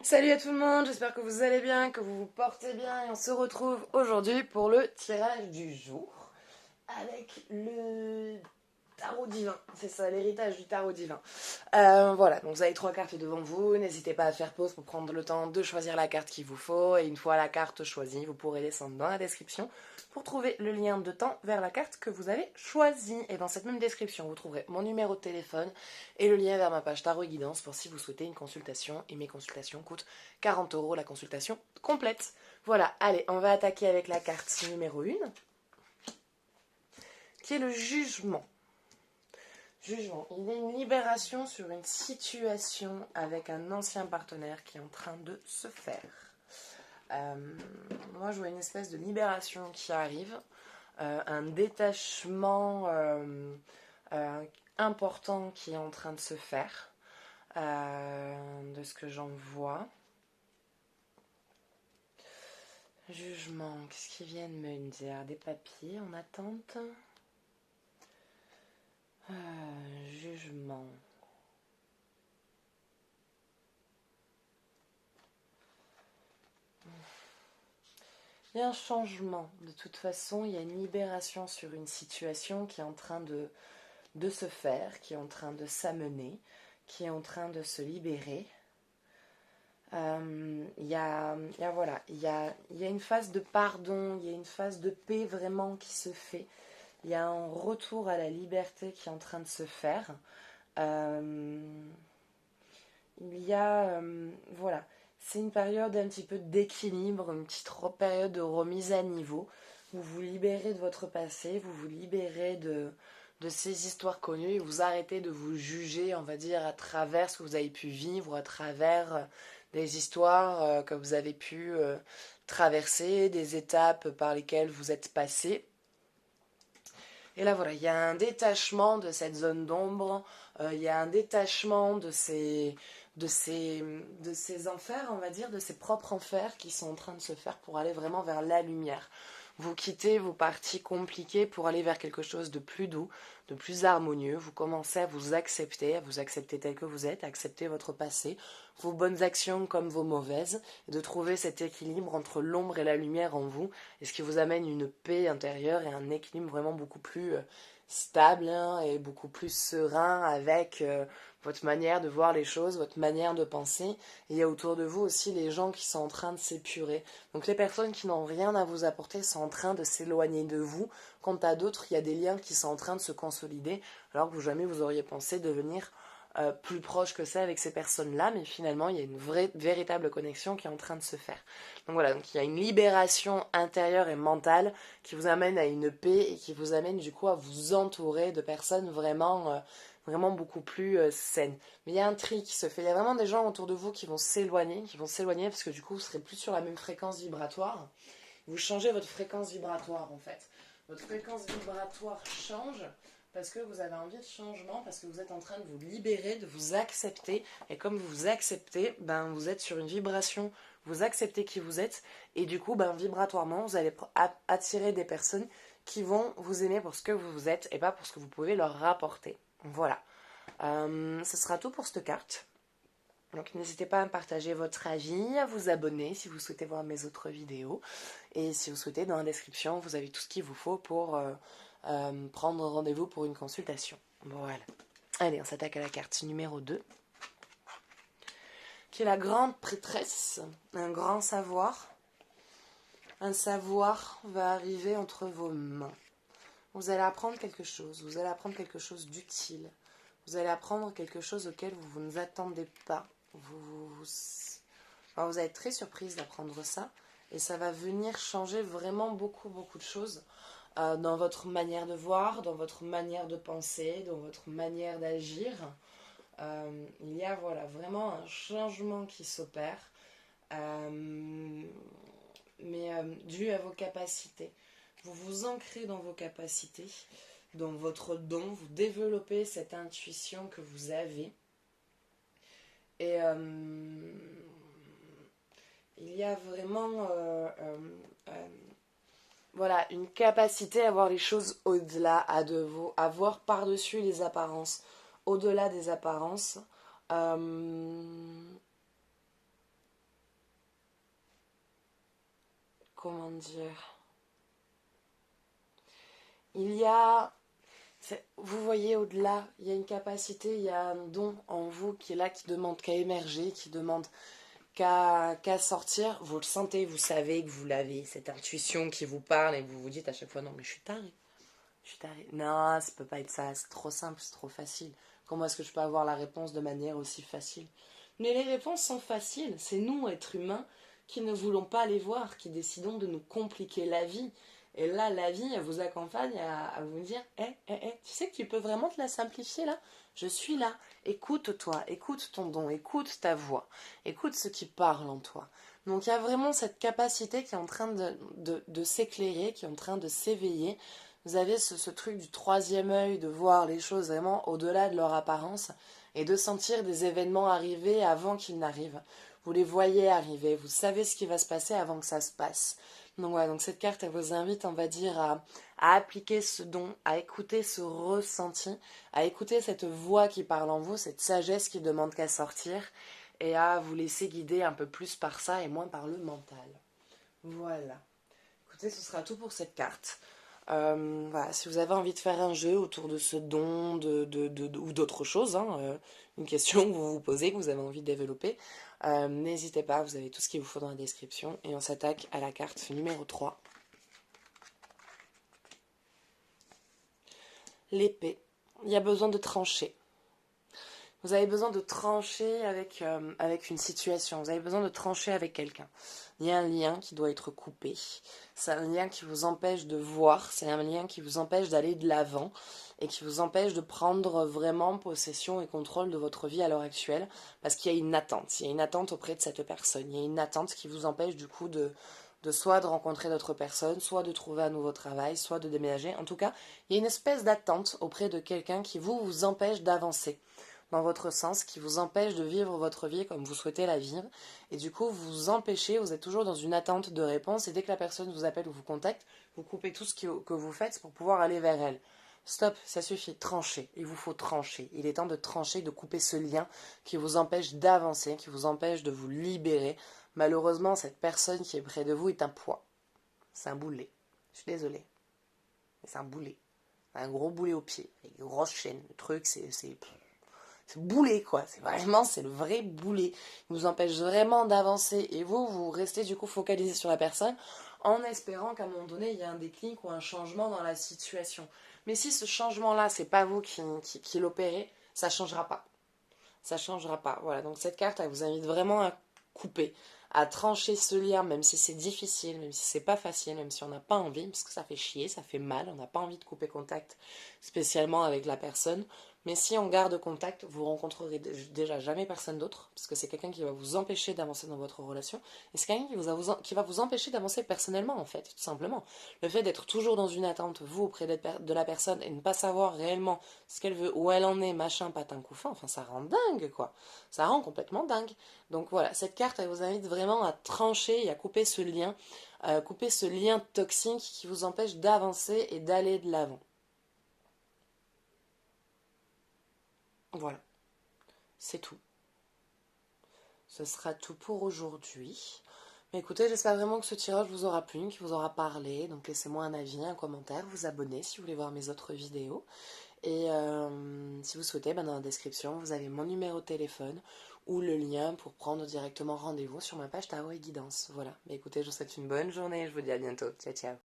Salut à tout le monde, j'espère que vous allez bien, que vous vous portez bien et on se retrouve aujourd'hui pour le tirage du jour avec le tarot divin, c'est ça, l'héritage du tarot divin. Voilà, donc vous avez 3 cartes devant vous, n'hésitez pas à faire pause pour prendre le temps de choisir la carte qu'il vous faut et une fois la carte choisie, vous pourrez descendre dans la description pour trouver le lien de temps vers la carte que vous avez choisie. Et dans cette même description, vous trouverez mon numéro de téléphone et le lien vers ma page tarot et guidance pour si vous souhaitez une consultation. Et mes consultations coûtent 40 € la consultation complète. Voilà, allez, on va attaquer avec la carte numéro 1, qui est le jugement. Jugement. Il y a une libération sur une situation avec un ancien partenaire qui est en train de se faire. Moi, je vois une espèce de libération qui arrive, un détachement important qui est en train de se faire, de ce que j'en vois. Jugement, qu'est-ce qu'ils viennent me dire? Des papiers en attente. Jugement. Il y a un changement, de toute façon, il y a une libération sur une situation qui est en train de se faire, qui est en train de s'amener, qui est en train de se libérer. Voilà, il y a une phase de pardon, il y a une phase de paix vraiment qui se fait. Il y a un retour à la liberté qui est en train de se faire. Voilà, c'est une période un petit peu d'équilibre, une petite période de remise à niveau. Vous vous libérez de votre passé, vous vous libérez de ces histoires connues et vous arrêtez de vous juger, on va dire, à travers ce que vous avez pu vivre, à travers des histoires que vous avez pu traverser, des étapes par lesquelles vous êtes passé. Et là, voilà, il y a un détachement de cette zone d'ombre, il y a un détachement de ces enfers, on va dire, de ces propres enfers qui sont en train de se faire pour aller vraiment vers la lumière. Vous quittez vos parties compliquées pour aller vers quelque chose de plus doux, de plus harmonieux. Vous commencez à vous accepter tel que vous êtes, à accepter votre passé, vos bonnes actions comme vos mauvaises, et de trouver cet équilibre entre l'ombre et la lumière en vous, et ce qui vous amène une paix intérieure et un équilibre vraiment beaucoup plus stable, hein, et beaucoup plus serein avec votre manière de voir les choses, votre manière de penser. Et il y a autour de vous aussi les gens qui sont en train de s'épurer. Donc les personnes qui n'ont rien à vous apporter sont en train de s'éloigner de vous. Quant à d'autres, il y a des liens qui sont en train de se consolider, alors que jamais vous auriez pensé devenir plus proche que ça avec ces personnes-là, mais finalement il y a une véritable connexion qui est en train de se faire. Donc voilà, donc il y a une libération intérieure et mentale qui vous amène à une paix et qui vous amène du coup à vous entourer de personnes vraiment beaucoup plus saines. Mais il y a un tri qui se fait, il y a vraiment des gens autour de vous qui vont s'éloigner parce que du coup vous serez plus sur la même fréquence vibratoire. Vous changez votre fréquence vibratoire en fait. Votre fréquence vibratoire change parce que vous avez envie de changement, parce que vous êtes en train de vous libérer, de vous accepter. Et comme vous vous acceptez, ben, vous êtes sur une vibration, vous acceptez qui vous êtes. Et du coup, ben, vibratoirement, vous allez attirer des personnes qui vont vous aimer pour ce que vous êtes et pas pour ce que vous pouvez leur rapporter. Voilà. Ce sera tout pour cette carte. Donc n'hésitez pas à partager votre avis, à vous abonner si vous souhaitez voir mes autres vidéos. Et si vous souhaitez, dans la description, vous avez tout ce qu'il vous faut pour prendre rendez-vous pour une consultation. Voilà. Allez, on s'attaque à la carte numéro 2, qui est la grande prêtresse, un grand savoir. Un savoir va arriver entre vos mains. Vous allez apprendre quelque chose, vous allez apprendre quelque chose d'utile. Vous allez apprendre quelque chose auquel vous ne vous attendez pas. Vous allez être très surprise d'apprendre ça. Et ça va venir changer vraiment beaucoup, beaucoup de choses dans votre manière de voir, dans votre manière de penser, dans votre manière d'agir. Il y a voilà, vraiment un changement qui s'opère, mais dû à vos capacités. Vous vous ancrez dans vos capacités, dans votre don, vous développez cette intuition que vous avez. Et il y a vraiment voilà, une capacité à voir les choses au-delà, à voir par-dessus les apparences, au-delà des apparences. comment dire, il y a, vous voyez au-delà, il y a une capacité, il y a un don en vous qui est là, qui demande qu'à émerger, qui demande qu'à sortir. Vous le sentez, vous savez que vous l'avez, cette intuition qui vous parle et vous vous dites à chaque fois non mais je suis tarée. Je suis tarée. Non, ça peut pas être ça, c'est trop simple, c'est trop facile. Comment est-ce que je peux avoir la réponse de manière aussi facile? Mais les réponses sont faciles, c'est nous, êtres humains, qui ne voulons pas les voir, qui décidons de nous compliquer la vie. Et là, la vie, elle vous accompagne à vous dire, tu sais que tu peux vraiment te la simplifier là? Je suis là. Écoute-toi, écoute ton don, écoute ta voix, écoute ce qui parle en toi. Donc il y a vraiment cette capacité qui est en train de s'éclairer, qui est en train de s'éveiller. Vous avez ce truc du troisième œil, de voir les choses vraiment au-delà de leur apparence et de sentir des événements arriver avant qu'ils n'arrivent. Vous les voyez arriver, vous savez ce qui va se passer avant que ça se passe. Donc voilà, donc cette carte, elle vous invite, on va dire, à appliquer ce don, à écouter ce ressenti, à écouter cette voix qui parle en vous, cette sagesse qui demande qu'à sortir, et à vous laisser guider un peu plus par ça et moins par le mental. Voilà. Écoutez, ce sera tout pour cette carte. Voilà, si vous avez envie de faire un jeu autour de ce don ou d'autres choses, hein, une question que vous vous posez, que vous avez envie de développer, n'hésitez pas, vous avez tout ce qu'il vous faut dans la description. Et on s'attaque à la carte numéro 3. L'épée. Il y a besoin de trancher. Vous avez besoin de trancher avec une situation, vous avez besoin de trancher avec quelqu'un. Il y a un lien qui doit être coupé, c'est un lien qui vous empêche de voir, c'est un lien qui vous empêche d'aller de l'avant et qui vous empêche de prendre vraiment possession et contrôle de votre vie à l'heure actuelle parce qu'il y a une attente, auprès de cette personne, il y a une attente qui vous empêche du coup de soit de rencontrer d'autres personnes, soit de trouver un nouveau travail, soit de déménager. En tout cas, il y a une espèce d'attente auprès de quelqu'un qui vous empêche d'avancer dans votre sens, qui vous empêche de vivre votre vie comme vous souhaitez la vivre. Et du coup, vous empêchez, vous êtes toujours dans une attente de réponse. Et dès que la personne vous appelle ou vous contacte, vous coupez tout ce que vous faites pour pouvoir aller vers elle. Stop, ça suffit, tranchez. Il vous faut trancher. Il est temps de trancher, de couper ce lien qui vous empêche d'avancer, qui vous empêche de vous libérer. Malheureusement, cette personne qui est près de vous est un poids. C'est un boulet. Je suis désolée. Mais c'est un boulet. Un gros boulet au pied, avec une grosse chaîne. Le truc, c'est boulet quoi, c'est le vrai boulet. Il vous empêche vraiment d'avancer et vous restez du coup focalisé sur la personne en espérant qu'à un moment donné il y a un déclic ou un changement dans la situation. Mais si ce changement là c'est pas vous qui l'opérez, ça changera pas. Ça changera pas. Voilà, donc cette carte elle vous invite vraiment à couper, à trancher ce lien, même si c'est difficile, même si c'est pas facile, même si on n'a pas envie, parce que ça fait chier, ça fait mal, on n'a pas envie de couper contact spécialement avec la personne. Mais si on garde contact, vous rencontrerez déjà jamais personne d'autre, parce que c'est quelqu'un qui va vous empêcher d'avancer dans votre relation, et c'est quelqu'un qui va vous empêcher d'avancer personnellement, en fait, tout simplement. Le fait d'être toujours dans une attente, vous, auprès de la personne, et ne pas savoir réellement ce qu'elle veut, où elle en est, machin, patin, couffin, enfin, ça rend dingue, quoi. Ça rend complètement dingue. Donc voilà, cette carte, elle vous invite vraiment à trancher et à couper ce lien toxique qui vous empêche d'avancer et d'aller de l'avant. Voilà, c'est tout. Ce sera tout pour aujourd'hui. Mais écoutez, j'espère vraiment que ce tirage vous aura plu, qu'il vous aura parlé. Donc laissez-moi un avis, un commentaire, vous abonner si vous voulez voir mes autres vidéos. Et si vous souhaitez, dans la description, vous avez mon numéro de téléphone ou le lien pour prendre directement rendez-vous sur ma page Tarot et Guidance. Voilà. Mais écoutez, je vous souhaite une bonne journée et je vous dis à bientôt. Ciao, ciao.